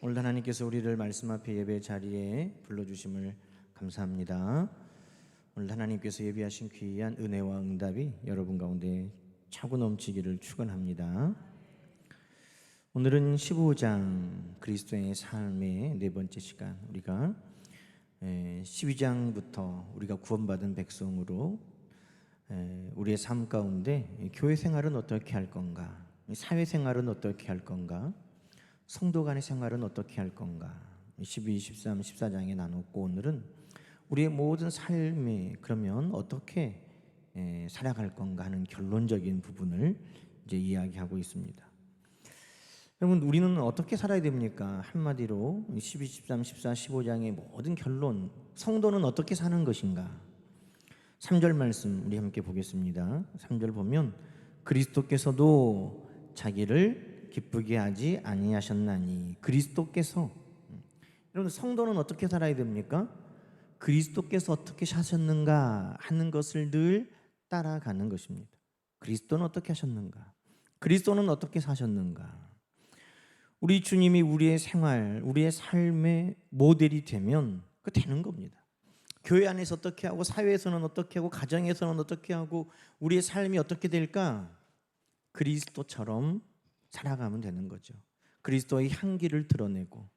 오늘 하나님께서 우리를 말씀 앞에 예배 자리에 불러주심을 감사합니다. 오늘 하나님께서 예비하신 귀한 은혜와 응답이 여러분 가운데 차고 넘치기를 축원합니다. 오늘은 15장 그리스도의 삶의 네 번째 시간, 우리가 12장부터 우리가 구원받은 백성으로 우리의 삶 가운데 교회 생활은 어떻게 할 건가, 사회 생활은 어떻게 할 건가, 성도 간의 생활은 어떻게 할 건가, 12, 13, 14장에 나눴고, 오늘은 우리의 모든 삶이 그러면 어떻게 살아갈 건가 하는 결론적인 부분을 이제 이야기하고 있습니다. 여러분, 우리는 어떻게 살아야 됩니까? 한마디로 12, 13, 14, 15장의 모든 결론, 성도는 어떻게 사는 것인가? 3절 말씀 우리 함께 보겠습니다. 3절 보면 그리스도께서도 자기를 기쁘게 하지 아니하셨나니. 그리스도께서, 여러분, 성도는 어떻게 살아야 됩니까? 그리스도께서 어떻게 사셨는가 하는 것을 늘 따라가는 것입니다. 그리스도는 어떻게 하셨는가? 그리스도는 어떻게 사셨는가? 우리 주님이 우리의 생활, 우리의 삶의 모델이 되면 그 되는 겁니다. 교회 안에서 어떻게 하고, 사회에서는 어떻게 하고, 가정에서는 어떻게 하고, 우리의 삶이 어떻게 될까? 그리스도처럼 살아가면 되는 거죠. 그리스도의 향기를 드러내고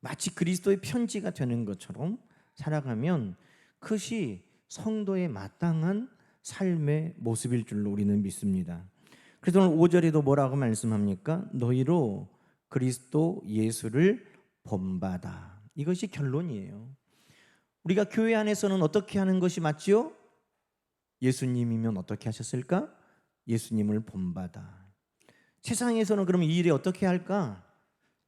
마치 그리스도의 편지가 되는 것처럼 살아가면 그것이 성도의 마땅한 삶의 모습일 줄로 우리는 믿습니다. 그래서 오늘 5절에도 뭐라고 말씀합니까? 너희로 그리스도 예수를 본받아. 이것이 결론이에요. 우리가 교회 안에서는 어떻게 하는 것이 맞지요? 예수님이면 어떻게 하셨을까? 예수님을 본받아. 세상에서는 그러면 이 일이 어떻게 할까?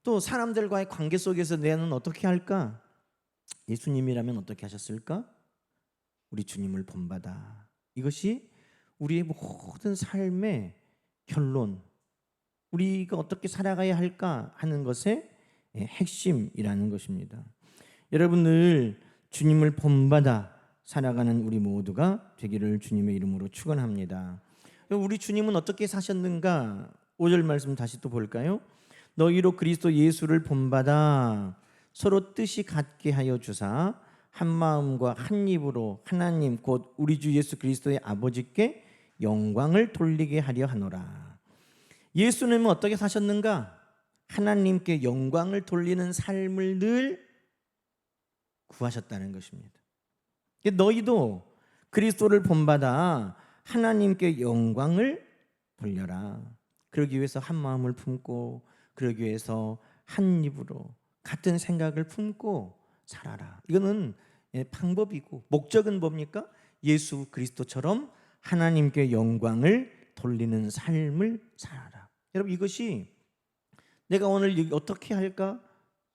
또 사람들과의 관계 속에서 내는 어떻게 할까? 예수님이라면 어떻게 하셨을까? 우리 주님을 본받아. 이것이 우리의 모든 삶의 결론, 우리가 어떻게 살아가야 할까 하는 것의 핵심이라는 것입니다. 여러분들 주님을 본받아 살아가는 우리 모두가 되기를 주님의 이름으로 축원합니다. 우리 주님은 어떻게 사셨는가? 5절 말씀 다시 또 볼까요? 너희로 그리스도 예수를 본받아 서로 뜻이 같게 하여 주사 한 마음과 한 입으로 하나님 곧 우리 주 예수 그리스도의 아버지께 영광을 돌리게 하려 하노라. 예수님은 어떻게 사셨는가? 하나님께 영광을 돌리는 삶을 늘 구하셨다는 것입니다. 너희도 그리스도를 본받아 하나님께 영광을 돌려라. 그러기 위해서 한 마음을 품고, 그러기 위해서 한 입으로 같은 생각을 품고 살아라. 이거는 방법이고, 목적은 뭡니까? 예수 그리스도처럼 하나님께 영광을 돌리는 삶을 살아라. 여러분, 이것이 내가 오늘 어떻게 할까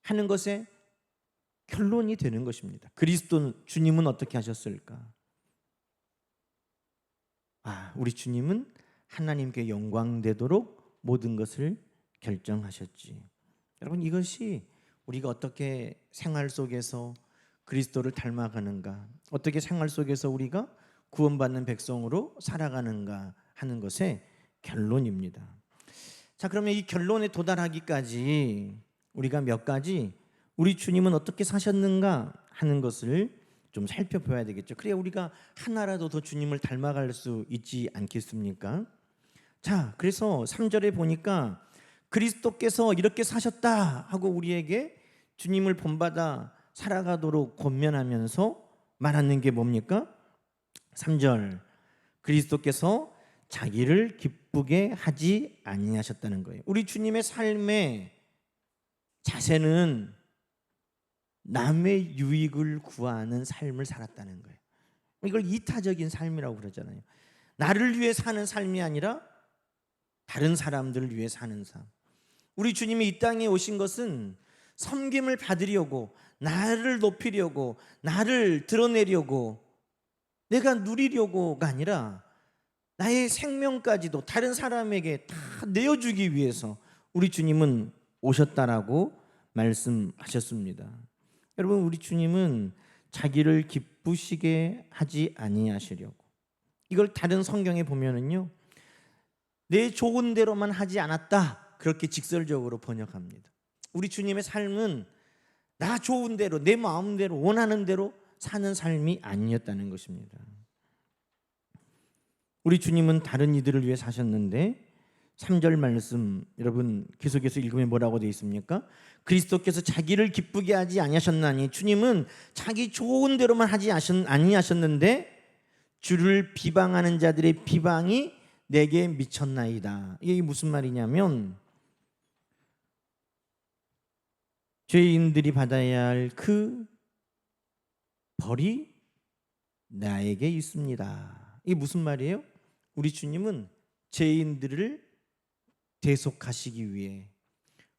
하는 것의 결론이 되는 것입니다. 그리스도 주님은 어떻게 하셨을까? 우리 주님은 하나님께 영광되도록 모든 것을 결정하셨지. 여러분, 이것이 우리가 어떻게 생활 속에서 그리스도를 닮아가는가, 어떻게 생활 속에서 우리가 구원받는 백성으로 살아가는가 하는 것의 결론입니다. 자, 그러면 이 결론에 도달하기까지 우리가 몇 가지 우리 주님은 어떻게 사셨는가 하는 것을 좀 살펴봐야 되겠죠. 그래야 우리가 하나라도 더 주님을 닮아갈 수 있지 않겠습니까? 자, 그래서 3절에 보니까 그리스도께서 이렇게 사셨다 하고 우리에게 주님을 본받아 살아가도록 권면하면서 말하는 게 뭡니까? 3절, 그리스도께서 자기를 기쁘게 하지 아니하셨다는 거예요. 우리 주님의 삶의 자세는 남의 유익을 구하는 삶을 살았다는 거예요. 이걸 이타적인 삶이라고 그러잖아요. 나를 위해 사는 삶이 아니라 다른 사람들을 위해 사는 삶. 우리 주님이 이 땅에 오신 것은 섬김을 받으려고, 나를 높이려고, 나를 드러내려고, 내가 누리려고가 아니라 나의 생명까지도 다른 사람에게 다 내어주기 위해서 우리 주님은 오셨다라고 말씀하셨습니다. 여러분, 우리 주님은 자기를 기쁘시게 하지 아니하시려고, 이걸 다른 성경에 보면은요, 내 좋은 대로만 하지 않았다, 그렇게 직설적으로 번역합니다. 우리 주님의 삶은 나 좋은 대로, 내 마음대로, 원하는 대로 사는 삶이 아니었다는 것입니다. 우리 주님은 다른 이들을 위해 사셨는데 3절 말씀 여러분 계속해서 읽으면 뭐라고 되어 있습니까? 그리스도께서 자기를 기쁘게 하지 아니하셨나니, 주님은 자기 좋은 대로만 하지 아니하셨는데 주를 비방하는 자들의 비방이 내게 미쳤나이다. 이게 무슨 말이냐면, 죄인들이 받아야 할 그 벌이 나에게 있습니다. 이게 무슨 말이에요? 우리 주님은 죄인들을 대속하시기 위해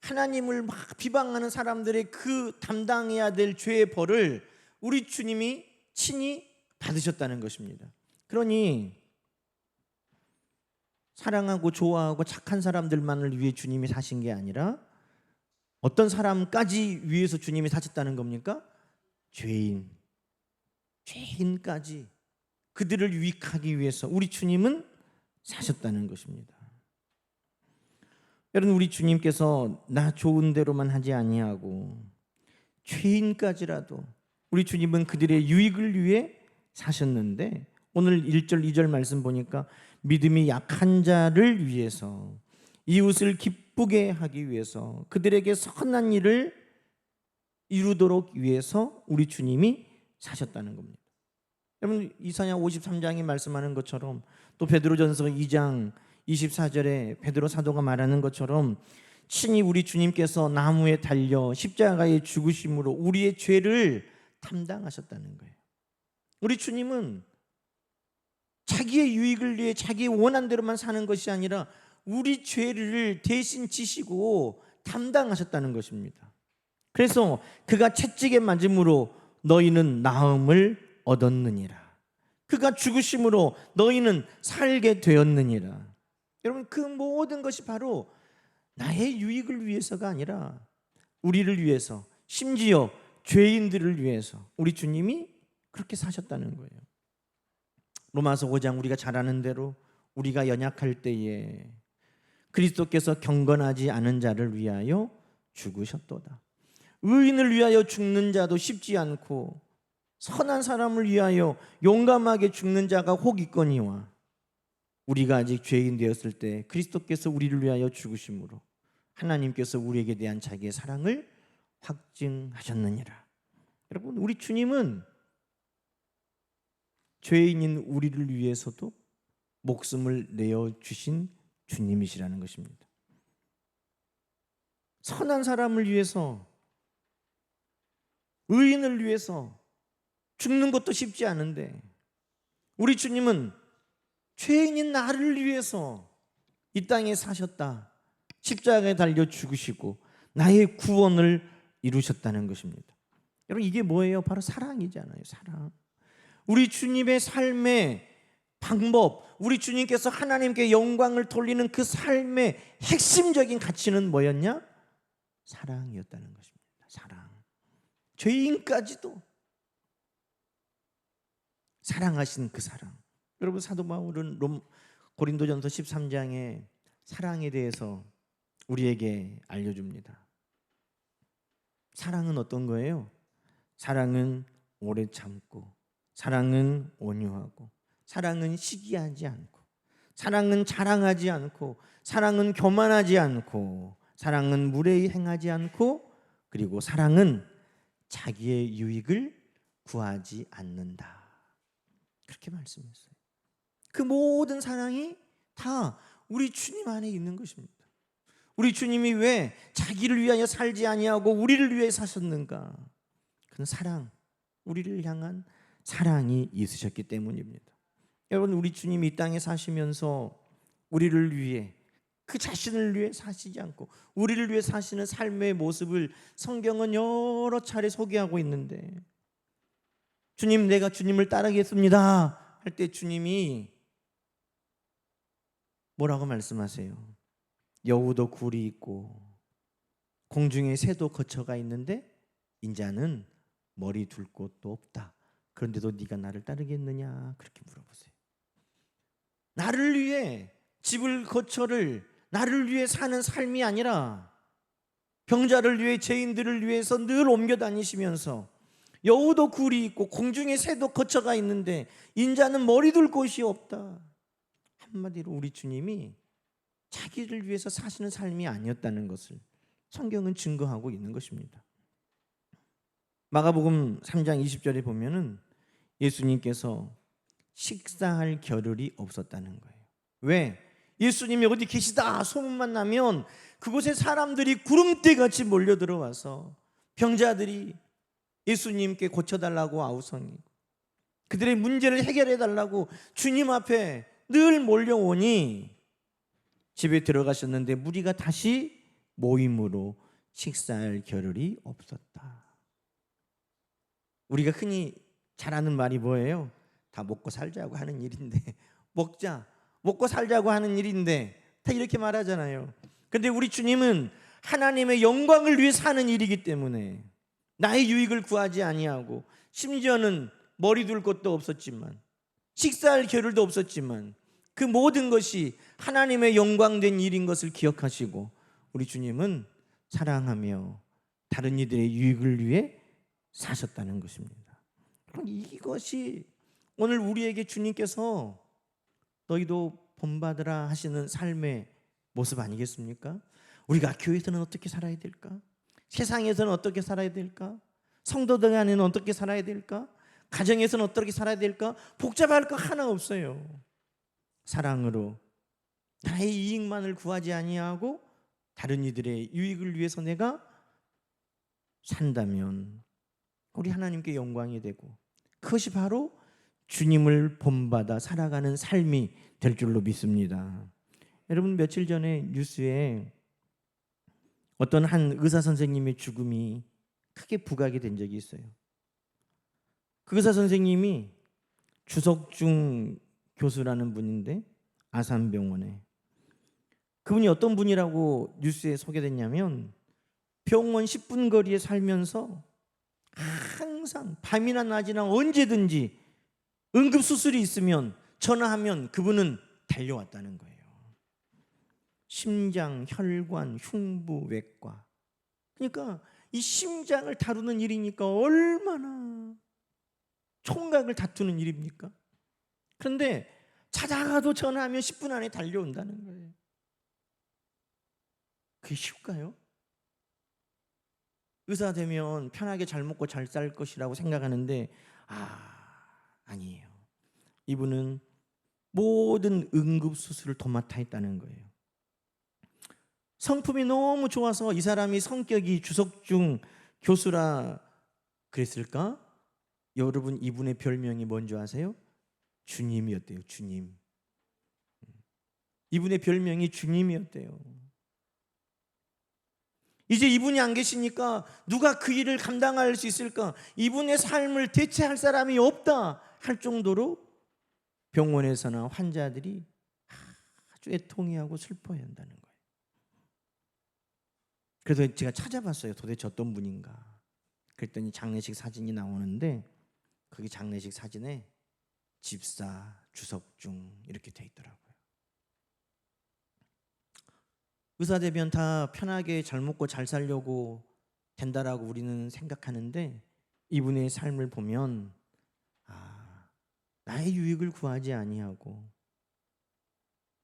하나님을 막 비방하는 사람들의 그 담당해야 될 죄의 벌을 우리 주님이 친히 받으셨다는 것입니다. 그러니 사랑하고 좋아하고 착한 사람들만을 위해 주님이 사신 게 아니라 어떤 사람까지 위해서 주님이 사셨다는 겁니까? 죄인까지 그들을 유익하기 위해서 우리 주님은 사셨다는 것입니다. 여러분, 우리 주님께서 나 좋은 대로만 하지 아니하고 죄인까지라도 우리 주님은 그들의 유익을 위해 사셨는데, 오늘 1절 2절 말씀 보니까 믿음이 약한 자를 위해서, 이웃을 기쁘게 하기 위해서, 그들에게 선한 일을 이루도록 위해서 우리 주님이 사셨다는 겁니다. 여러분, 이사야 53장이 말씀하는 것처럼, 또 베드로전서 2장 24절에 베드로 사도가 말하는 것처럼 친히 우리 주님께서 나무에 달려 십자가에 죽으심으로 우리의 죄를 담당하셨다는 거예요. 우리 주님은 자기의 유익을 위해 자기의 원한 대로만 사는 것이 아니라 우리 죄를 대신 지시고 담당하셨다는 것입니다. 그래서 그가 채찍에 맞음으로 너희는 나음을 얻었느니라. 그가 죽으심으로 너희는 살게 되었느니라. 여러분, 그 모든 것이 바로 나의 유익을 위해서가 아니라 우리를 위해서, 심지어 죄인들을 위해서 우리 주님이 그렇게 사셨다는 거예요. 로마서 5장 우리가 잘 아는 대로 우리가 연약할 때에 그리스도께서 경건하지 않은 자를 위하여 죽으셨도다. 의인을 위하여 죽는 자도 쉽지 않고 선한 사람을 위하여 용감하게 죽는 자가 혹 있거니와, 우리가 아직 죄인 되었을 때 그리스도께서 우리를 위하여 죽으심으로 하나님께서 우리에게 대한 자기의 사랑을 확증하셨느니라. 여러분, 우리 주님은 죄인인 우리를 위해서도 목숨을 내어주신 주님이시라는 것입니다. 선한 사람을 위해서, 의인을 위해서 죽는 것도 쉽지 않은데 우리 주님은 죄인인 나를 위해서 이 땅에 사셨다. 십자가에 달려 죽으시고 나의 구원을 이루셨다는 것입니다. 여러분, 이게 뭐예요? 바로 사랑이잖아요. 사랑. 우리 주님의 삶의 방법, 우리 주님께서 하나님께 영광을 돌리는 그 삶의 핵심적인 가치는 뭐였냐? 사랑이었다는 것입니다. 사랑. 죄인까지도 사랑하신 그 사랑. 여러분, 사도 바울은 고린도전서 13장에 사랑에 대해서 우리에게 알려줍니다. 사랑은 어떤 거예요? 사랑은 오래 참고, 사랑은 온유하고, 사랑은 시기하지 않고, 사랑은 자랑하지 않고, 사랑은 교만하지 않고, 사랑은 무례히 행하지 않고, 그리고 사랑은 자기의 유익을 구하지 않는다. 그렇게 말씀했어요. 그 모든 사랑이 다 우리 주님 안에 있는 것입니다. 우리 주님이 왜 자기를 위하여 살지 아니하고 우리를 위해 사셨는가? 그는 사랑, 우리를 향한 사랑이 있으셨기 때문입니다. 여러분, 우리 주님이 이 땅에 사시면서 우리를 위해, 그 자신을 위해 사시지 않고 우리를 위해 사시는 삶의 모습을 성경은 여러 차례 소개하고 있는데, 주님, 내가 주님을 따르겠습니다 할 때 주님이 뭐라고 말씀하세요? 여우도 굴이 있고 공중에 새도 거처가 있는데 인자는 머리 둘 곳도 없다. 그런데도 네가 나를 따르겠느냐? 그렇게 물어보세요. 나를 위해 집을 거처를, 나를 위해 사는 삶이 아니라 병자를 위해 죄인들을 위해서 늘 옮겨 다니시면서 여우도 굴이 있고 공중에 새도 거처가 있는데 인자는 머리 둘 곳이 없다. 한마디로 우리 주님이 자기를 위해서 사시는 삶이 아니었다는 것을 성경은 증거하고 있는 것입니다. 마가복음 3장 20절에 보면은 예수님께서 식사할 겨를이 없었다는 거예요. 왜? 예수님이 어디 계시다 소문만 나면 그곳에 사람들이 구름대같이 몰려 들어와서 병자들이 예수님께 고쳐달라고 아우성이고 그들의 문제를 해결해달라고 주님 앞에 늘 몰려오니 집에 들어가셨는데 무리가 다시 모임으로 식사할 겨를이 없었다. 우리가 흔히 잘 아는 말이 뭐예요? 다 먹고 살자고 하는 일인데 먹고 살자고 하는 일인데 다 이렇게 말하잖아요. 그런데 우리 주님은 하나님의 영광을 위해 사는 일이기 때문에 나의 유익을 구하지 아니하고 심지어는 머리 둘 것도 없었지만 식사할 겨를도 없었지만 그 모든 것이 하나님의 영광된 일인 것을 기억하시고 우리 주님은 사랑하며 다른 이들의 유익을 위해 사셨다는 것입니다. 이것이 오늘 우리에게 주님께서 너희도 본받으라 하시는 삶의 모습 아니겠습니까? 우리가 교회에서는 어떻게 살아야 될까? 세상에서는 어떻게 살아야 될까? 성도들 안에는 어떻게 살아야 될까? 가정에서는 어떻게 살아야 될까? 복잡할 거 하나 없어요. 사랑으로 나의 이익만을 구하지 아니하고 다른 이들의 유익을 위해서 내가 산다면 우리 하나님께 영광이 되고 그것이 바로 주님을 본받아 살아가는 삶이 될 줄로 믿습니다. 여러분, 며칠 전에 뉴스에 어떤 한 의사 선생님의 죽음이 크게 부각이 된 적이 있어요. 그 의사 선생님이 주석중 교수라는 분인데 아산병원에 그분이 어떤 분이라고 뉴스에 소개됐냐면 병원 10분 거리에 살면서 항상 밤이나 낮이나 언제든지 응급수술이 있으면 전화하면 그분은 달려왔다는 거예요. 심장, 혈관, 흉부, 외과. 그러니까 이 심장을 다루는 일이니까 얼마나 총각을 다투는 일입니까? 그런데 찾아가도 전화하면 10분 안에 달려온다는 거예요. 그게 쉬울까요? 의사 되면 편하게 잘 먹고 잘 살 것이라고 생각하는데 아니에요. 이분은 모든 응급수술을 도맡아 했다는 거예요. 성품이 너무 좋아서 이 사람이 성격이 주석중 교수라 그랬을까? 여러분, 이분의 별명이 뭔지 아세요? 주님이었대요. 주님. 이분의 별명이 주님이었대요. 이제 이분이 안 계시니까 누가 그 일을 감당할 수 있을까? 이분의 삶을 대체할 사람이 없다 할 정도로 병원에서나 환자들이 아주 애통해하고 슬퍼해야 한다는 거예요. 그래서 제가 찾아봤어요. 도대체 어떤 분인가? 그랬더니 장례식 사진이 나오는데 거기 장례식 사진에 집사, 주석중 이렇게 돼 있더라고요. 의사 되면 다 편하게 잘 먹고 잘 살려고 된다라고 우리는 생각하는데 이분의 삶을 보면 나의 유익을 구하지 아니하고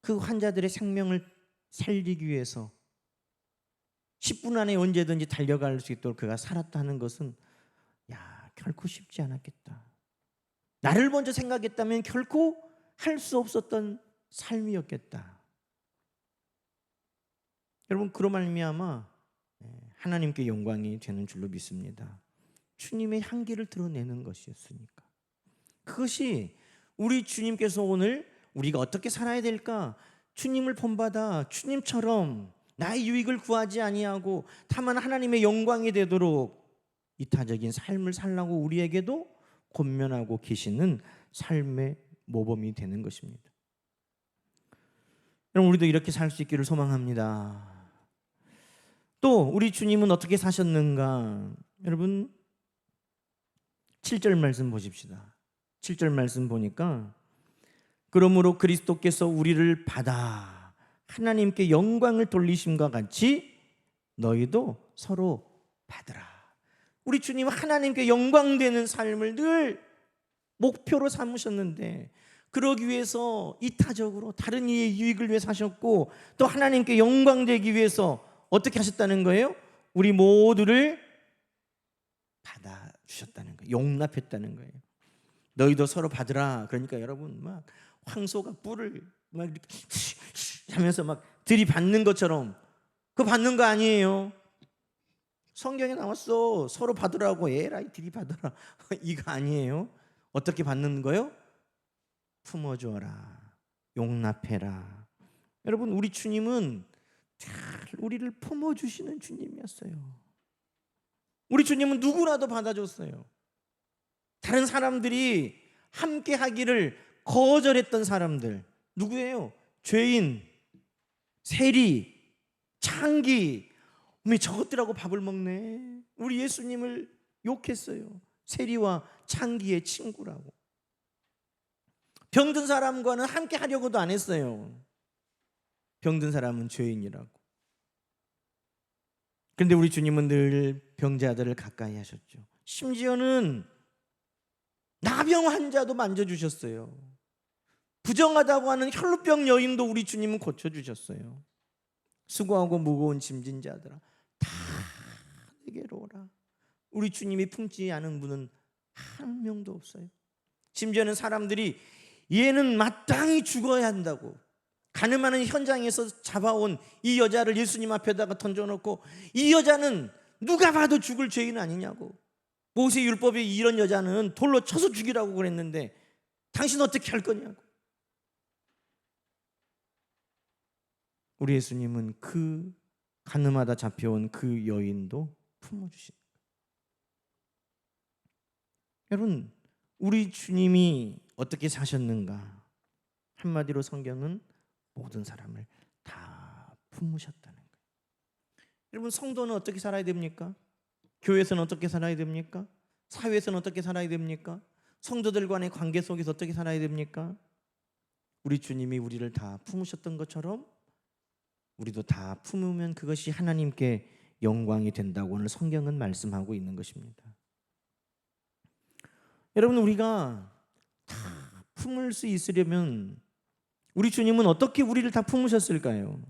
그 환자들의 생명을 살리기 위해서 10분 안에 언제든지 달려갈 수 있도록 그가 살았다는 것은 결코 쉽지 않았겠다. 나를 먼저 생각했다면 결코 할 수 없었던 삶이었겠다. 여러분, 그로 말미암아 하나님께 영광이 되는 줄로 믿습니다. 주님의 향기를 드러내는 것이었으니까. 그것이 우리 주님께서 오늘 우리가 어떻게 살아야 될까? 주님을 본받아 주님처럼 나의 유익을 구하지 아니하고 다만 하나님의 영광이 되도록 이타적인 삶을 살라고 우리에게도 권면하고 계시는 삶의 모범이 되는 것입니다. 여러분, 우리도 이렇게 살 수 있기를 소망합니다. 또 우리 주님은 어떻게 사셨는가? 여러분, 7절 말씀 보십시다. 7절 말씀 보니까 그러므로 그리스도께서 우리를 받아 하나님께 영광을 돌리심과 같이 너희도 서로 받으라. 우리 주님은 하나님께 영광되는 삶을 늘 목표로 삼으셨는데, 그러기 위해서 이타적으로 다른 이의 유익을 위해 사셨고, 또 하나님께 영광되기 위해서 어떻게 하셨다는 거예요? 우리 모두를 받아주셨다는 거예요. 용납했다는 거예요. 너희도 서로 받으라. 그러니까 여러분, 막 황소가 뿔을 막 이렇게 하면서 막 들이받는 것처럼, 그거 받는 거 아니에요. 성경에 나왔어. 서로 받으라고. 에라이 들이받으라. 이거 아니에요. 어떻게 받는 거예요? 품어주어라, 용납해라. 여러분, 우리 주님은 잘 우리를 품어주시는 주님이었어요. 우리 주님은 누구라도 받아줬어요. 다른 사람들이 함께 하기를 거절했던 사람들, 누구예요? 죄인, 세리, 창기. 왜 저것들하고 밥을 먹네? 우리 예수님을 욕했어요. 세리와 창기의 친구라고. 병든 사람과는 함께 하려고도 안 했어요. 병든 사람은 죄인이라고. 그런데 우리 주님은 늘 병자들을 가까이 하셨죠. 심지어는 나병 환자도 만져주셨어요. 부정하다고 하는 혈루병 여인도 우리 주님은 고쳐주셨어요. 수고하고 무거운 짐진 자들아, 다 내게로 오라. 우리 주님이 품지 않은 분은 한 명도 없어요. 심지어는 사람들이 얘는 마땅히 죽어야 한다고, 가늠하는 현장에서 잡아온 이 여자를 예수님 앞에다가 던져놓고, 이 여자는 누가 봐도 죽을 죄인 아니냐고, 모세 율법에 이런 여자는 돌로 쳐서 죽이라고 그랬는데 당신 어떻게 할 거냐고. 우리 예수님은 그 가늠하다 잡혀온 그 여인도 품어주신 거예요. 여러분, 우리 주님이 어떻게 사셨는가? 한마디로 성경은 모든 사람을 다 품으셨다는 거예요. 여러분, 성도는 어떻게 살아야 됩니까? 교회에서는 어떻게 살아야 됩니까? 사회에서는 어떻게 살아야 됩니까? 성도들 간의 관계 속에서 어떻게 살아야 됩니까? 우리 주님이 우리를 다 품으셨던 것처럼 우리도 다 품으면 그것이 하나님께 영광이 된다고 오늘 성경은 말씀하고 있는 것입니다. 여러분, 우리가 다 품을 수 있으려면 우리 주님은 어떻게 우리를 다 품으셨을까요?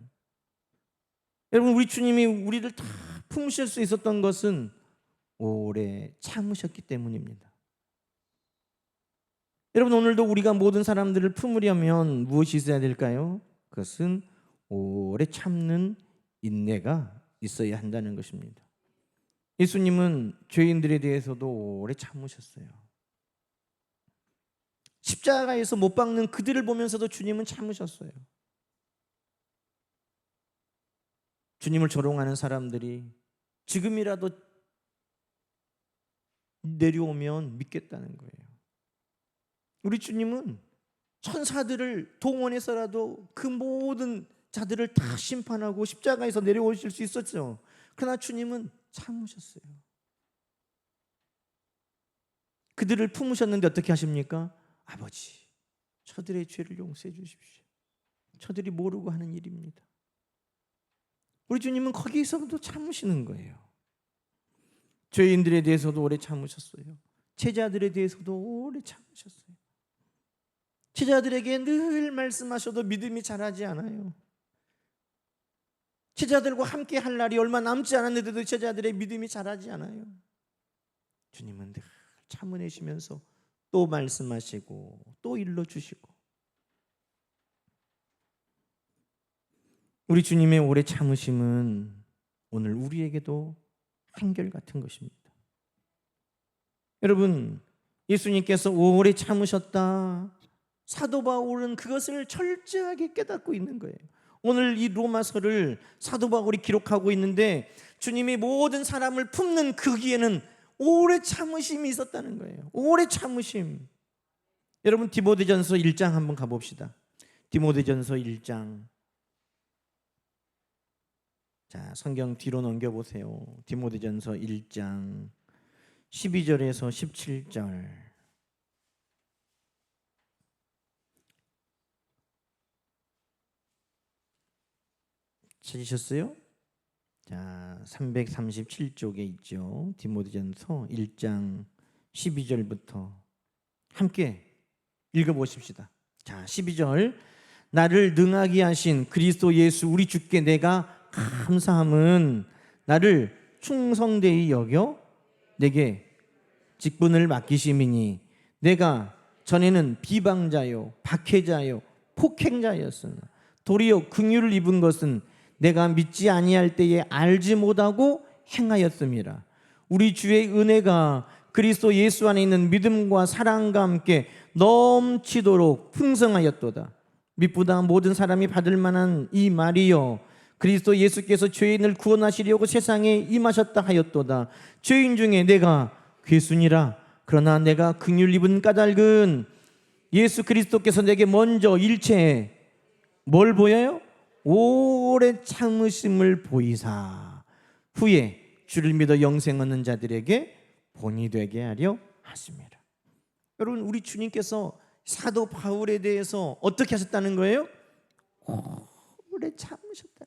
여러분, 우리 주님이 우리를 다 품으실 수 있었던 것은 오래 참으셨기 때문입니다. 여러분, 오늘도 우리가 모든 사람들을 품으려면 무엇이 있어야 될까요? 그것은 오래 참는 인내가 있어야 한다는 것입니다. 예수님은 죄인들에 대해서도 오래 참으셨어요. 십자가에서 못 박는 그들을 보면서도 주님은 참으셨어요. 주님을 조롱하는 사람들이 지금이라도 내려오면 믿겠다는 거예요. 우리 주님은 천사들을 동원해서라도 그 모든 자들을 다 심판하고 십자가에서 내려오실 수 있었죠. 그러나 주님은 참으셨어요. 그들을 품으셨는데 어떻게 하십니까? 아버지, 저들의 죄를 용서해 주십시오. 저들이 모르고 하는 일입니다. 우리 주님은 거기서도 참으시는 거예요. 죄인들에 대해서도 오래 참으셨어요. 제자들에 대해서도 오래 참으셨어요. 제자들에게 늘 말씀하셔도 믿음이 자라지 않아요. 제자들과 함께 할 날이 얼마 남지 않았는데도 제자들의 믿음이 자라지 않아요. 주님은 늘 참으시면서 또 말씀하시고 또 일러주시고, 우리 주님의 오래 참으심은 오늘 우리에게도 한결같은 것입니다. 여러분, 예수님께서 오래 참으셨다, 사도 바울은 그것을 철저하게 깨닫고 있는 거예요. 오늘 이 로마서를 사도 바울이 기록하고 있는데 주님이 모든 사람을 품는 그 기에는 오래 참으심이 있었다는 거예요. 오래 참으심. 여러분, 디모데전서 1장 한번 가봅시다. 디모데전서 1장. 자, 성경 뒤로 넘겨보세요. 디모데전서 1장 12절에서 17절. 찾으셨어요? 자, 337쪽에 있죠. 디모데전서 1장 12절부터 함께 읽어보십시다. 자, 12절. 나를 능하게 하신 그리스도 예수 우리 주께 내가 감사함은 나를 충성되이 여겨 내게 직분을 맡기심이니 내가 전에는 비방자요 박해자요 폭행자였으나 도리어 긍휼을 입은 것은 내가 믿지 아니할 때에 알지 못하고 행하였음이라. 우리 주의 은혜가 그리스도 예수 안에 있는 믿음과 사랑과 함께 넘치도록 풍성하였도다. 믿보다 모든 사람이 받을 만한 이 말이요 그리스도 예수께서 죄인을 구원하시려고 세상에 임하셨다 하였도다. 죄인 중에 내가 괴순이라. 그러나 내가 긍휼 입은 까닭은 예수 그리스도께서 내게 먼저 일체에 뭘 보여요? 오래 참으심을 보이사 후에 주를 믿어 영생 얻는 자들에게 본이 되게 하려 하십니다. 여러분, 우리 주님께서 사도 바울에 대해서 어떻게 하셨다는 거예요? 오래 참으셨다.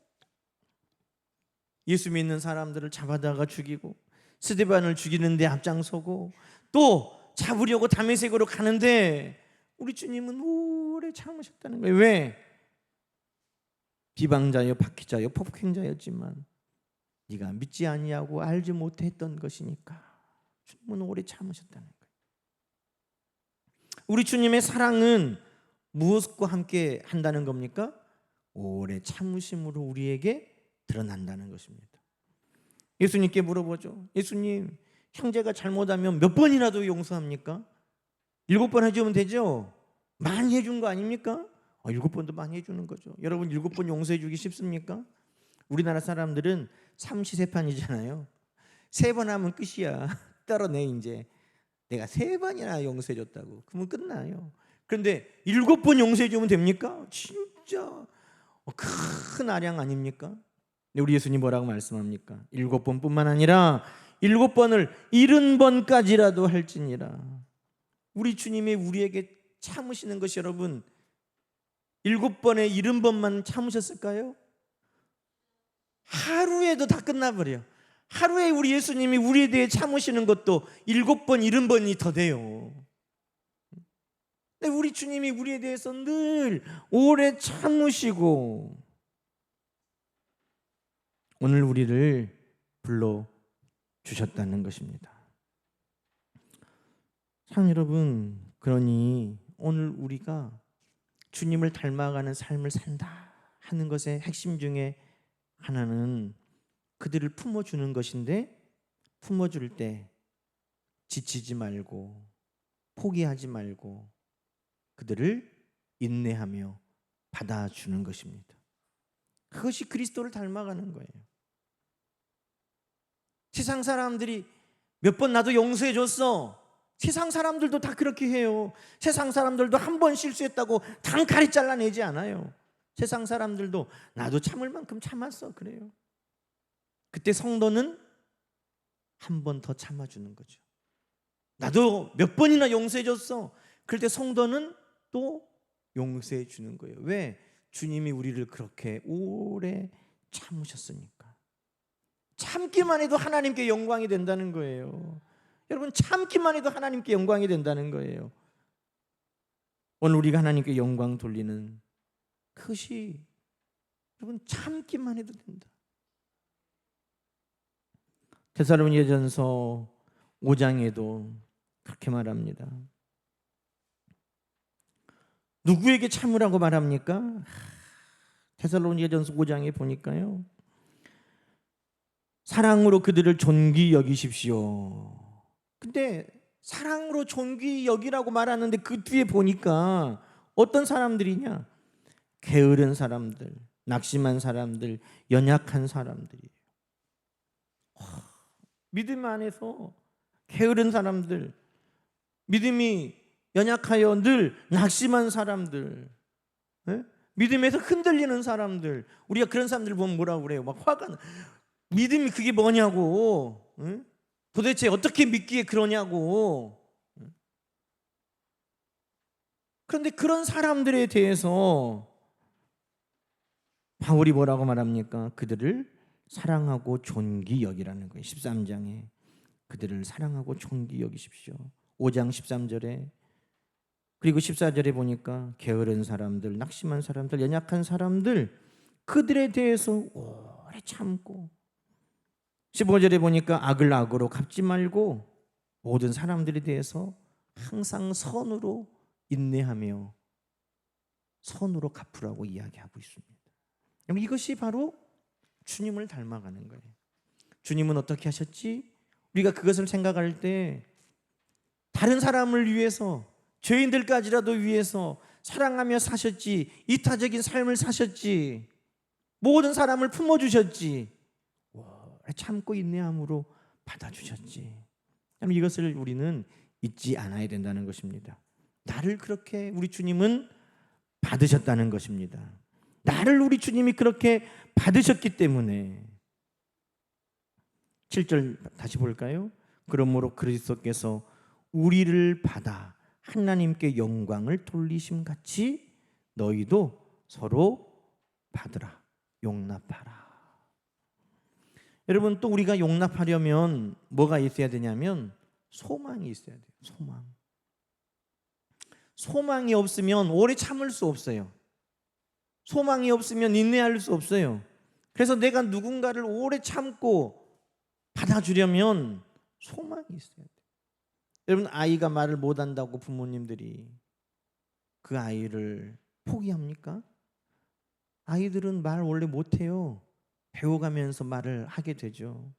예수 믿는 사람들을 잡아다가 죽이고 스데반을 죽이는데 앞장서고 또 잡으려고 다메섹으로 가는데 우리 주님은 오래 참으셨다는 거예요. 왜? 비방자요 박해자요 폭행자였지만 네가 믿지 아니하고 알지 못했던 것이니까 주님은 오래 참으셨다는 거예요. 우리 주님의 사랑은 무엇과 함께 한다는 겁니까? 오래 참으심으로 우리에게 드러난다는 것입니다. 예수님께 물어보죠. 예수님, 형제가 잘못하면 몇 번이라도 용서합니까? 7번 해주면 되죠? 많이 해준 거 아닙니까? 7번도 많이 해주는 거죠. 여러분, 7번 용서해 주기 쉽습니까? 우리나라 사람들은 삼시세판이잖아요. 3번 하면 끝이야. 떨어내. 이제 내가 3번이나 용서해 줬다고 그러면 끝나요. 그런데 7번 용서해 주면 됩니까? 진짜 큰 아량 아닙니까? 우리 예수님 뭐라고 말씀합니까? 7번뿐만 아니라 7번을 70번까지라도 할지니라. 우리 주님이 우리에게 참으시는 것이 여러분 7번에 70번만 참으셨을까요? 하루에도 다 끝나버려. 하루에 우리 예수님이 우리에 대해 참으시는 것도 7번, 70번이 더 돼요. 근데 우리 주님이 우리에 대해서 늘 오래 참으시고 오늘 우리를 불러주셨다는 것입니다. 사랑 여러분, 그러니 오늘 우리가 주님을 닮아가는 삶을 산다 하는 것의 핵심 중에 하나는 그들을 품어주는 것인데 품어줄 때 지치지 말고 포기하지 말고 그들을 인내하며 받아주는 것입니다. 그것이 그리스도를 닮아가는 거예요. 세상 사람들이 몇 번 나도 용서해 줬어. 세상 사람들도 다 그렇게 해요. 세상 사람들도 한 번 실수했다고 단칼에 잘라내지 않아요. 세상 사람들도 나도 참을 만큼 참았어 그래요. 그때 성도는 한 번 더 참아주는 거죠. 나도 몇 번이나 용서해 줬어. 그럴 때 성도는 또 용서해 주는 거예요. 왜? 주님이 우리를 그렇게 오래 참으셨으니까. 참기만 해도 하나님께 영광이 된다는 거예요. 여러분, 참기만 해도 하나님께 영광이 된다는 거예요. 오늘 우리가 하나님께 영광 돌리는 그것이 여러분 참기만 해도 된다. 데살로니가전서 5장에도 그렇게 말합니다. 누구에게 참으라고 말합니까? 데살로니가전서 5장에 보니까요, 사랑으로 그들을 존귀 여기십시오. 근데 사랑으로 존귀 여기라고 말하는데 그 뒤에 보니까 어떤 사람들이냐? 게으른 사람들, 낙심한 사람들, 연약한 사람들이에요. 믿음 안에서 게으른 사람들, 믿음이 연약하여 늘 낙심한 사람들, 믿음에서 흔들리는 사람들, 우리가 그런 사람들 보면 뭐라고 그래요? 막 화가 나. 믿음이 그게 뭐냐고, 도대체 어떻게 믿기에 그러냐고. 그런데 그런 사람들에 대해서 바울이 뭐라고 말합니까? 그들을 사랑하고 존귀 여기라는 거예요. 13장에 그들을 사랑하고 존귀 여기십시오. 5장 13절에 그리고 14절에 보니까 게으른 사람들, 낙심한 사람들, 연약한 사람들 그들에 대해서 오래 참고 15절에 보니까 악을 악으로 갚지 말고 모든 사람들에 대해서 항상 선으로 인내하며 선으로 갚으라고 이야기하고 있습니다. 그럼 이것이 바로 주님을 닮아가는 거예요. 주님은 어떻게 하셨지? 우리가 그것을 생각할 때 다른 사람을 위해서 죄인들까지라도 위해서 사랑하며 사셨지, 이타적인 삶을 사셨지, 모든 사람을 품어주셨지, 참고 인내함으로 받아주셨지. 이것을 우리는 잊지 않아야 된다는 것입니다. 나를 그렇게 우리 주님은 받으셨다는 것입니다. 나를 우리 주님이 그렇게 받으셨기 때문에 7절 다시 볼까요? 그러므로 그리스도께서 우리를 받아 하나님께 영광을 돌리심 같이 너희도 서로 받으라, 용납하라. 여러분, 또 우리가 용납하려면 뭐가 있어야 되냐면 소망이 있어야 돼요. 소망이 없으면 오래 참을 수 없어요. 소망이 없으면 인내할 수 없어요. 그래서 내가 누군가를 오래 참고 받아주려면 소망이 있어야 돼요. 여러분, 아이가 말을 못한다고 부모님들이 그 아이를 포기합니까? 아이들은 말 원래 못해요. 배워가면서 말을 하게 되죠.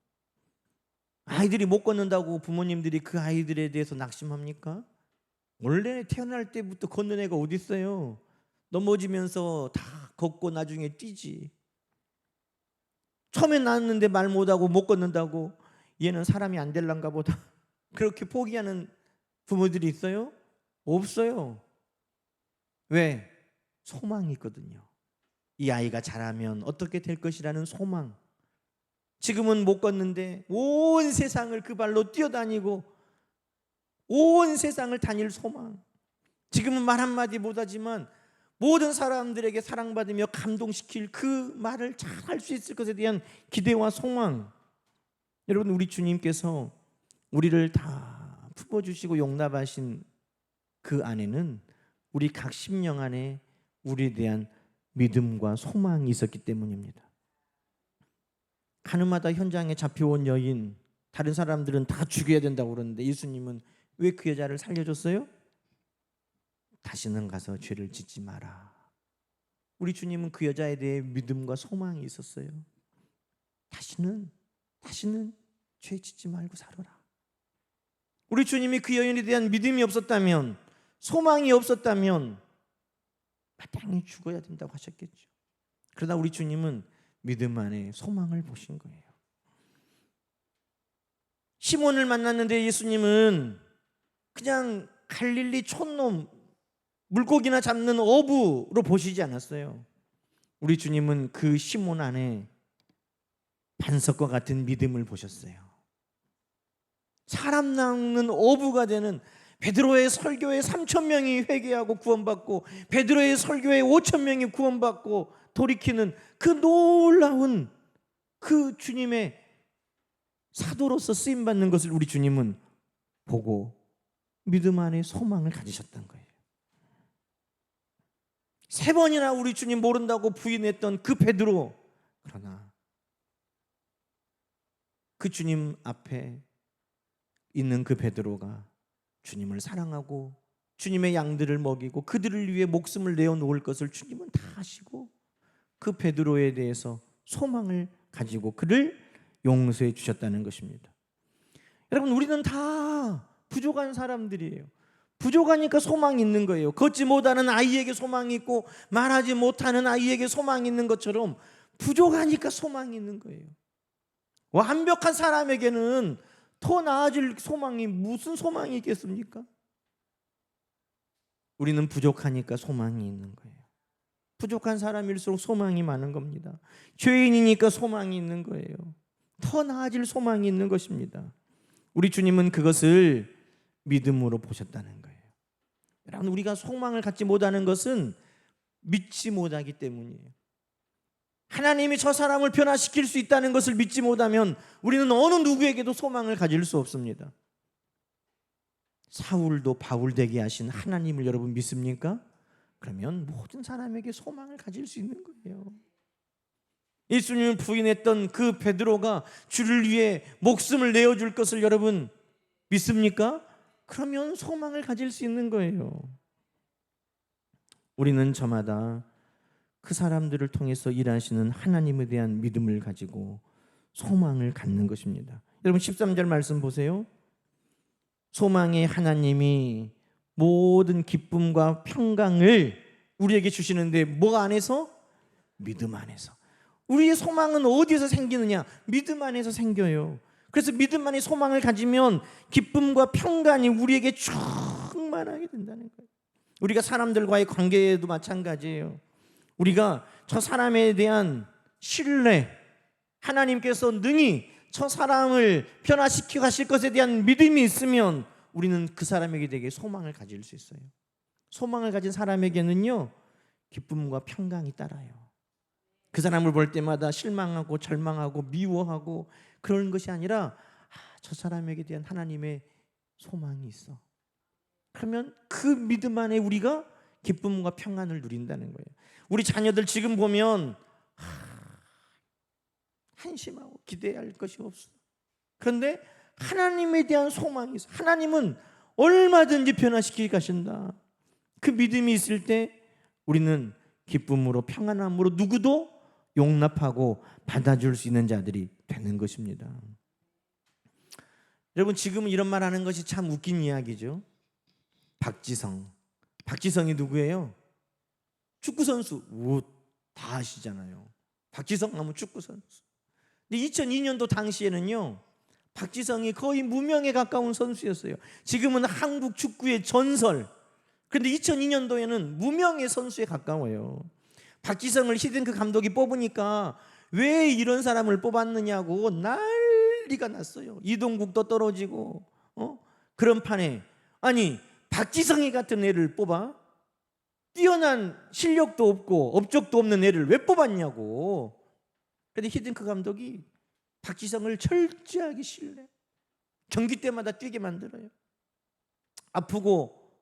아이들이 못 걷는다고 부모님들이 그 아이들에 대해서 낙심합니까? 원래 태어날 때부터 걷는 애가 어디 있어요? 넘어지면서 다 걷고 나중에 뛰지. 처음에 낳았는데 말 못하고 못 걷는다고 얘는 사람이 안 될란가 보다 그렇게 포기하는 부모들이 있어요? 없어요. 왜? 소망이 있거든요. 이 아이가 자라면 어떻게 될 것이라는 소망. 지금은 못 걷는데 온 세상을 그 발로 뛰어다니고 온 세상을 다닐 소망. 지금은 말 한마디 못하지만 모든 사람들에게 사랑받으며 감동시킬 그 말을 잘 할 수 있을 것에 대한 기대와 소망. 여러분, 우리 주님께서 우리를 다 품어주시고 용납하신 그 안에는 우리 각 심령 안에 우리에 대한 믿음과 소망이 있었기 때문입니다. 가늠하다 현장에 잡혀온 여인, 다른 사람들은 다 죽여야 된다고 그러는데 예수님은 왜 그 여자를 살려줬어요? 다시는 가서 죄를 짓지 마라. 우리 주님은 그 여자에 대해 믿음과 소망이 있었어요. 다시는 죄 짓지 말고 살아라. 우리 주님이 그 여인에 대한 믿음이 없었다면, 소망이 없었다면 마땅히 죽어야 된다고 하셨겠죠. 그러나 우리 주님은 믿음 안에 소망을 보신 거예요. 시몬을 만났는데 예수님은 그냥 갈릴리 촌놈, 물고기나 잡는 어부로 보시지 않았어요. 우리 주님은 그 시몬 안에 반석과 같은 믿음을 보셨어요. 사람 낚는 어부가 되는 베드로의 설교에 3,000명이 회개하고 구원받고 베드로의 설교에 5,000명이 구원받고 돌이키는 그 놀라운 그 주님의 사도로서 쓰임받는 것을 우리 주님은 보고 믿음 안에 소망을 가지셨던 거예요. 3번이나 우리 주님 모른다고 부인했던 그 베드로, 그러나 그 주님 앞에 있는 그 베드로가 주님을 사랑하고 주님의 양들을 먹이고 그들을 위해 목숨을 내어놓을 것을 주님은 다 아시고 그 베드로에 대해서 소망을 가지고 그를 용서해 주셨다는 것입니다. 여러분, 우리는 다 부족한 사람들이에요. 부족하니까 소망이 있는 거예요. 걷지 못하는 아이에게 소망이 있고 말하지 못하는 아이에게 소망이 있는 것처럼 부족하니까 소망이 있는 거예요. 완벽한 사람에게는 더 나아질 소망이 무슨 소망이 있겠습니까? 우리는 부족하니까 소망이 있는 거예요. 부족한 사람일수록 소망이 많은 겁니다. 죄인이니까 소망이 있는 거예요. 더 나아질 소망이 있는 것입니다. 우리 주님은 그것을 믿음으로 보셨다는 거예요. 여러분, 우리가 소망을 갖지 못하는 것은 믿지 못하기 때문이에요. 하나님이 저 사람을 변화시킬 수 있다는 것을 믿지 못하면 우리는 어느 누구에게도 소망을 가질 수 없습니다. 사울도 바울 되게 하신 하나님을 여러분 믿습니까? 그러면 모든 사람에게 소망을 가질 수 있는 거예요. 예수님을 부인했던 그 베드로가 주를 위해 목숨을 내어줄 것을 여러분 믿습니까? 그러면 소망을 가질 수 있는 거예요. 우리는 저마다 그 사람들을 통해서 일하시는 하나님에 대한 믿음을 가지고 소망을 갖는 것입니다. 여러분 13절 말씀 보세요. 소망의 하나님이 모든 기쁨과 평강을 우리에게 주시는데 뭐 안에서? 믿음 안에서. 우리의 소망은 어디에서 생기느냐? 믿음 안에서 생겨요. 그래서 믿음 안에 소망을 가지면 기쁨과 평강이 우리에게 충만하게 된다는 거예요. 우리가 사람들과의 관계에도 마찬가지예요. 우리가 저 사람에 대한 신뢰, 하나님께서 능히 저 사람을 변화시켜 가실 것에 대한 믿음이 있으면 우리는 그 사람에게 되게 소망을 가질 수 있어요. 소망을 가진 사람에게는요, 기쁨과 평강이 따라요. 그 사람을 볼 때마다 실망하고 절망하고 미워하고 그런 것이 아니라 저 사람에게 대한 하나님의 소망이 있어. 그러면 그 믿음 안에 우리가 기쁨과 평안을 누린다는 거예요. 우리 자녀들 지금 보면 한심하고 기대할 것이 없어. 그런데 하나님에 대한 소망이 있어. 하나님은 얼마든지 변화시키게 가신다. 그 믿음이 있을 때 우리는 기쁨으로 평안함으로 누구도 용납하고 받아줄 수 있는 자들이 되는 것입니다. 여러분 지금은 이런 말 하는 것이 참 웃긴 이야기죠. 박지성이 누구예요? 축구선수. 다 아시잖아요. 박지성 하면 축구선수. 근데 2002년도 당시에는요, 박지성이 거의 무명에 가까운 선수였어요. 지금은 한국 축구의 전설. 그런데 2002년도에는 무명의 선수에 가까워요. 박지성을 히딩크 감독이 뽑으니까 왜 이런 사람을 뽑았느냐고 난리가 났어요. 이동국도 떨어지고 그런 판에 아니 박지성이 같은 애를 뽑아? 뛰어난 실력도 없고 업적도 없는 애를 왜 뽑았냐고. 그런데 히딩크 감독이 박지성을 철저하게 신뢰, 경기 때마다 뛰게 만들어요. 아프고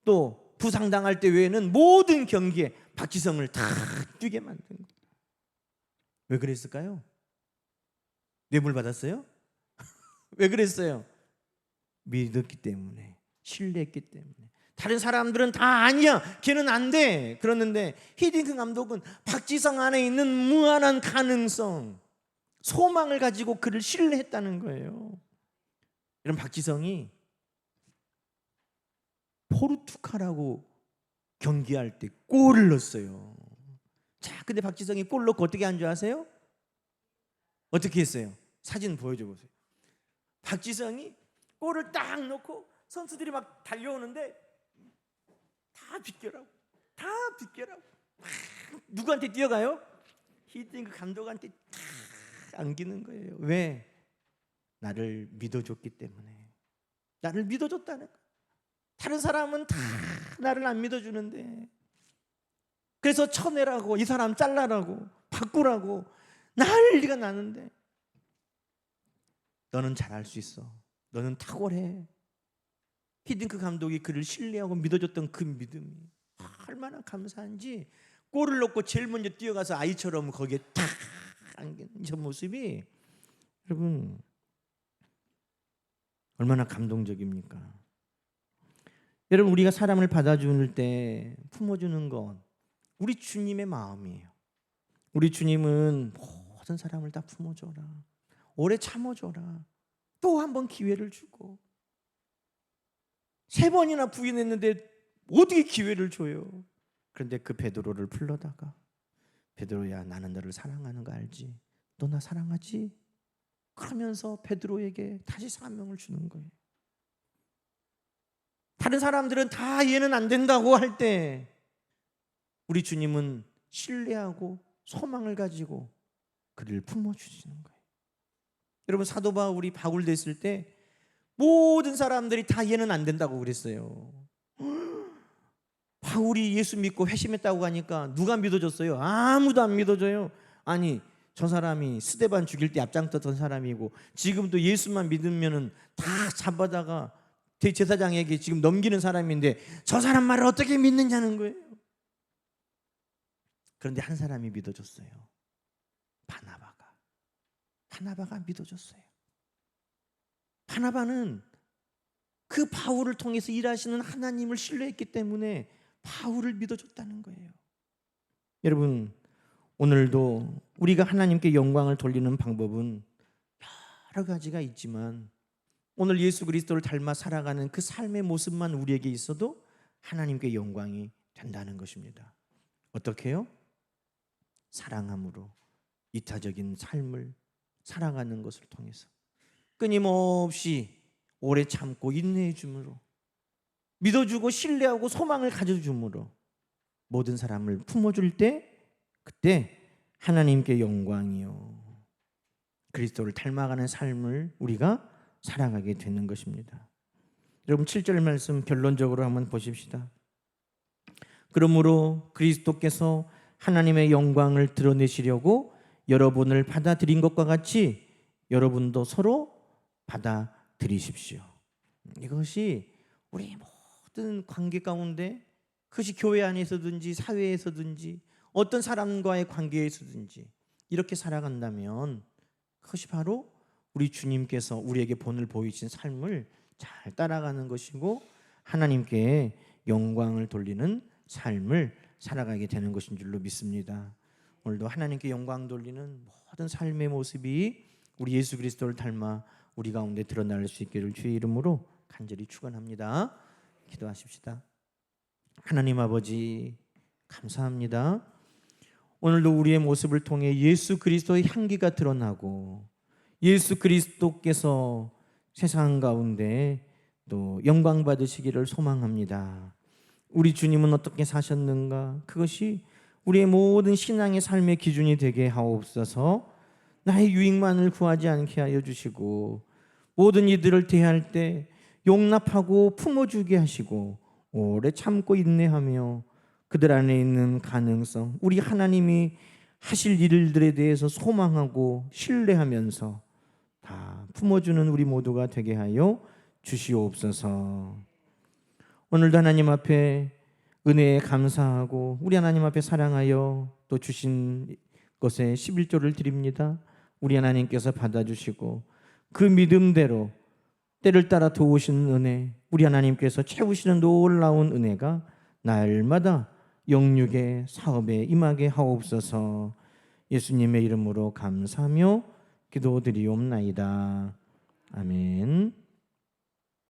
또 부상당할 때 외에는 모든 경기에 박지성을 다 뛰게 만든 거예요. 왜 그랬을까요? 뇌물 받았어요? 왜 그랬어요? 믿었기 때문에, 신뢰했기 때문에. 다른 사람들은 다 아니야, 걔는 안 돼 그러는데 히딩크 감독은 박지성 안에 있는 무한한 가능성, 소망을 가지고 그를 신뢰했다는 거예요. 이런 박지성이 포르투갈하고 경기할 때 골을 넣었어요. 자, 근데 박지성이 골 넣고 어떻게 한 줄 아세요? 어떻게 했어요? 사진 보여줘 보세요. 박지성이 골을 딱 넣고 선수들이 막 달려오는데 다 비껴라고. 누구한테 뛰어가요? 히딩크 감독한테 다 안기는 거예요. 왜? 나를 믿어줬기 때문에. 나를 믿어줬다는 거예요. 다른 사람은 다 나를 안 믿어주는데, 그래서 쳐내라고, 이 사람 잘라라고, 바꾸라고 난리가 나는데 너는 잘할 수 있어, 너는 탁월해. 히딩크 감독이 그를 신뢰하고 믿어줬던 그 믿음이 얼마나 감사한지, 골을 넣고 제일 먼저 뛰어가서 아이처럼 거기에 탁 안기는 저 모습이 여러분 얼마나 감동적입니까? 여러분 우리가 사람을 받아주는 때 품어주는 건 우리 주님의 마음이에요. 우리 주님은 모든 사람을 다 품어줘라, 오래 참아줘라, 또 한 번 기회를 주고. 3번이나 부인했는데 어떻게 기회를 줘요? 그런데 그 베드로를 불러다가 베드로야, 나는 너를 사랑하는 거 알지? 너 나 사랑하지? 그러면서 베드로에게 다시 사명을 주는 거예요. 다른 사람들은 다 얘는 안 된다고 할 때 우리 주님은 신뢰하고 소망을 가지고 그를 품어주시는 거예요. 여러분 사도 바울이 바울 됐을 때 모든 사람들이 다 얘는 안 된다고 그랬어요. 바울이 예수 믿고 회심했다고 하니까 누가 믿어줬어요? 아무도 안 믿어줘요. 아니, 저 사람이 스데반 죽일 때 앞장섰던 사람이고 지금도 예수만 믿으면은 다 잡아다가 대제사장에게 지금 넘기는 사람인데 저 사람 말을 어떻게 믿느냐는 거예요. 그런데 한 사람이 믿어줬어요. 바나바가 믿어줬어요. 바나바는 그 바울을 통해서 일하시는 하나님을 신뢰했기 때문에 바울을 믿어줬다는 거예요. 여러분, 오늘도 우리가 하나님께 영광을 돌리는 방법은 여러 가지가 있지만 오늘 예수 그리스도를 닮아 살아가는 그 삶의 모습만 우리에게 있어도 하나님께 영광이 된다는 것입니다. 어떻게 해요? 사랑함으로 이타적인 삶을 살아가는 것을 통해서 끊임없이 오래 참고 인내해 줌으로 믿어주고 신뢰하고 소망을 가져줌으로 모든 사람을 품어줄 때 그때 하나님께 영광이요 그리스도를 닮아가는 삶을 우리가 살아가게 되는 것입니다. 여러분 7절 말씀 결론적으로 한번 보십시다. 그러므로 그리스도께서 하나님의 영광을 드러내시려고 여러분을 받아들인 것과 같이 여러분도 서로 받아들이십시오. 이것이 우리 모든 관계 가운데 그것이 교회 안에서든지 사회에서든지 어떤 사람과의 관계에서든지 이렇게 살아간다면 그것이 바로 우리 주님께서 우리에게 본을 보이신 삶을 잘 따라가는 것이고 하나님께 영광을 돌리는 삶을 살아가게 되는 것인 줄로 믿습니다. 오늘도 하나님께 영광 돌리는 모든 삶의 모습이 우리 예수 그리스도를 닮아 우리 가운데 드러날 수 있기를 주의 이름으로 간절히 축원합니다. 기도하십시다. 하나님 아버지 감사합니다. 오늘도 우리의 모습을 통해 예수 그리스도의 향기가 드러나고 예수 그리스도께서 세상 가운데 또 영광 받으시기를 소망합니다. 우리 주님은 어떻게 사셨는가? 그것이 우리의 모든 신앙의 삶의 기준이 되게 하옵소서. 나의 유익만을 구하지 않게 하여 주시고 모든 이들을 대할 때 용납하고 품어주게 하시고 오래 참고 인내하며 그들 안에 있는 가능성, 우리 하나님이 하실 일들에 대해서 소망하고 신뢰하면서 다 품어주는 우리 모두가 되게 하여 주시옵소서. 오늘도 하나님 앞에 은혜에 감사하고 우리 하나님 앞에 사랑하여 또 주신 것에 11조를 드립니다. 우리 하나님께서 받아주시고 그 믿음대로 때를 따라 도우시는 은혜, 우리 하나님께서 채우시는 놀라운 은혜가 날마다 영육의 사업에 임하게 하옵소서. 예수님의 이름으로 감사하며 기도드리옵나이다. 아멘.